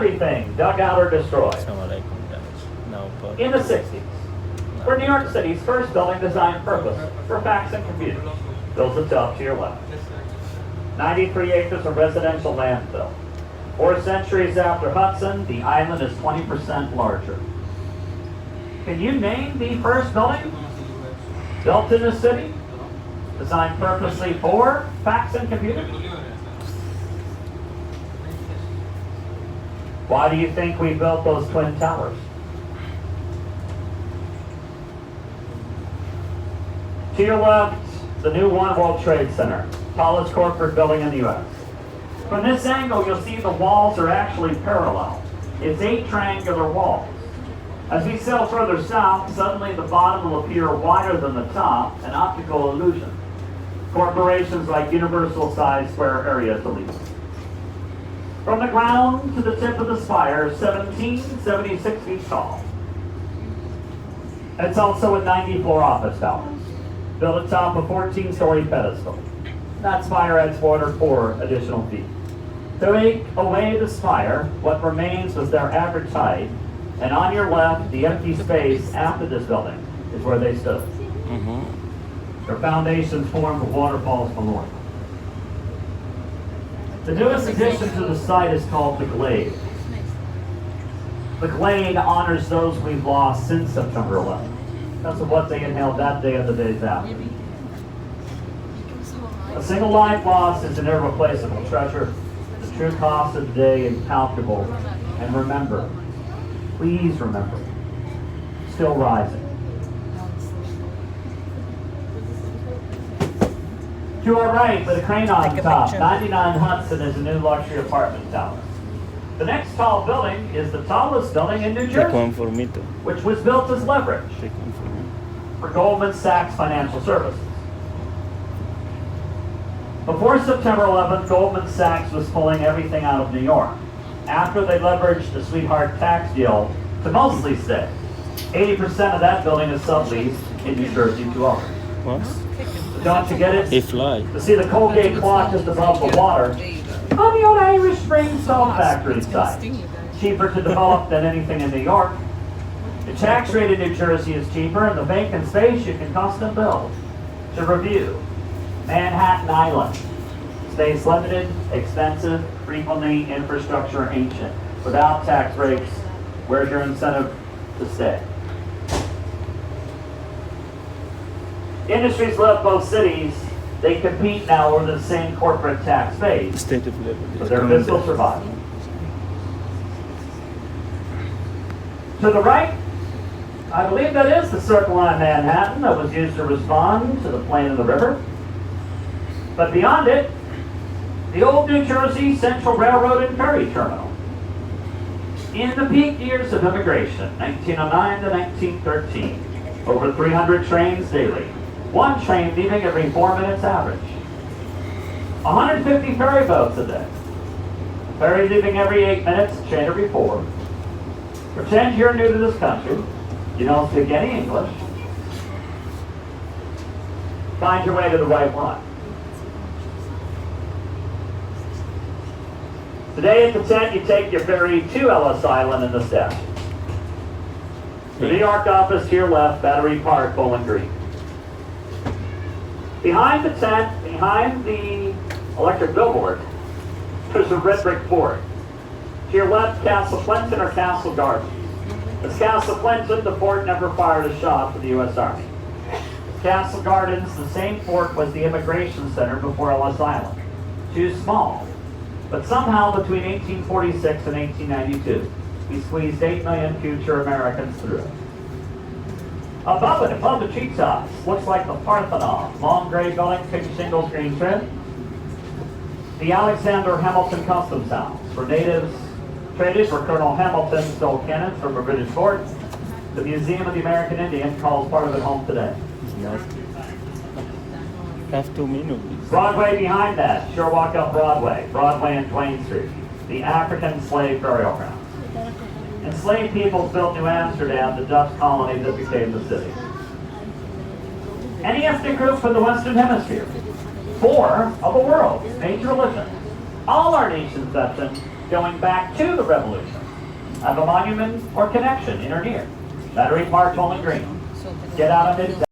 everything dug out or destroyed. Assalamualaikum guys. Now In the 60s, were New York City's first building designed purpose for fax and computers. Built itself to your left. 93 acres of residential landfill. 4 centuries after Hudson, the island is 20% larger. Can you name the first building built in the city, designed purposely for fax and computers? Why do you think we built those twin towers? To your left, the new One World Trade Center, tallest corporate building in the U.S. From this angle, you'll see the walls are actually parallel. It's 8 triangular walls. As we sail further south, suddenly the bottom will appear wider than the top, an optical illusion. Corporations like Universal size square area to lease. From the ground to the tip of the spire, 1776 feet tall. It's also a 90-floor office tower, built atop a 14-story pedestal. That spire adds 404 additional feet. To take away the spire, what remains was their average height, and on your left, the empty space after this building is where they stood. Their foundations formed the waterfalls below. The newest addition to the site is called the Glade. The Glade honors those we've lost since September 11th. That's what they inhaled that day and the days after. A single life lost is an irreplaceable treasure. The true cost of the day incalculable. And remember, please remember, still rising. To our right, with a crane on top, 99 Hudson is a new luxury apartment tower. The next tall building is the tallest building in New Jersey, which was built as leverage for Goldman Sachs Financial Services. Before September 11th, Goldman Sachs was pulling everything out of New York. After they leveraged the sweetheart tax deal to mostly stay, 80% of that building is subleased in New Jersey to others. What? Don't you get it? A fly. To see the Colgate clock just above the water on the old Irish Spring Salt Factory site. Cheaper to develop than anything in New York. The tax rate in New Jersey is cheaper, and the vacant space you can custom build. To review, Manhattan Island. Space limited, expensive, frequently infrastructure ancient. Without tax rates, where's your incentive to stay? Industries left both cities. They compete now over the same corporate tax base State of level. for their fiscal survival. To the right, I believe that is the Circle Line Manhattan that was used to respond to the plain and the river. But beyond it, the old New Jersey Central Railroad and Ferry Terminal. In the peak years of immigration, 1909 to 1913, over 300 trains daily. 1 train leaving every 4 minutes average. 150 ferry boats a day. Ferry leaving every 8 minutes, train every 4. Pretend you're new to this country. You don't speak any English. Find your way to the right one. Today at the tent, you take your ferry to Ellis Island in the steps. The New York office to your left, Battery Park, Bowling Green. Behind the tent, behind the electric billboard, there's a red brick fort. To your left, Castle Clinton or Castle Garden. As Castle Clinton, the fort never fired a shot for the U.S. Army. Castle Gardens, the same fort was the immigration center before Ellis Island. Too small. But somehow between 1846 and 1892, we squeezed 8 million future Americans through it. Above it, above the treetops, looks like the Parthenon, long gray building, pink shingles, green trim. The Alexander Hamilton Customs House, where natives traded, where Colonel Hamilton stole cannons from a British fort. The Museum of the American Indian calls part of it home today. Have 2 minutes. Broadway behind that, sure walk up Broadway, Broadway and Twain Street, the African slave burial ground. Enslaved peoples built New Amsterdam, the Dutch colony that became the city. Any ethnic group from the Western Hemisphere, 4 of the world's major religions, all our nations veterans, going back to the Revolution have a monument or connection in or near Battery Park, Bowling Green. Get out of it.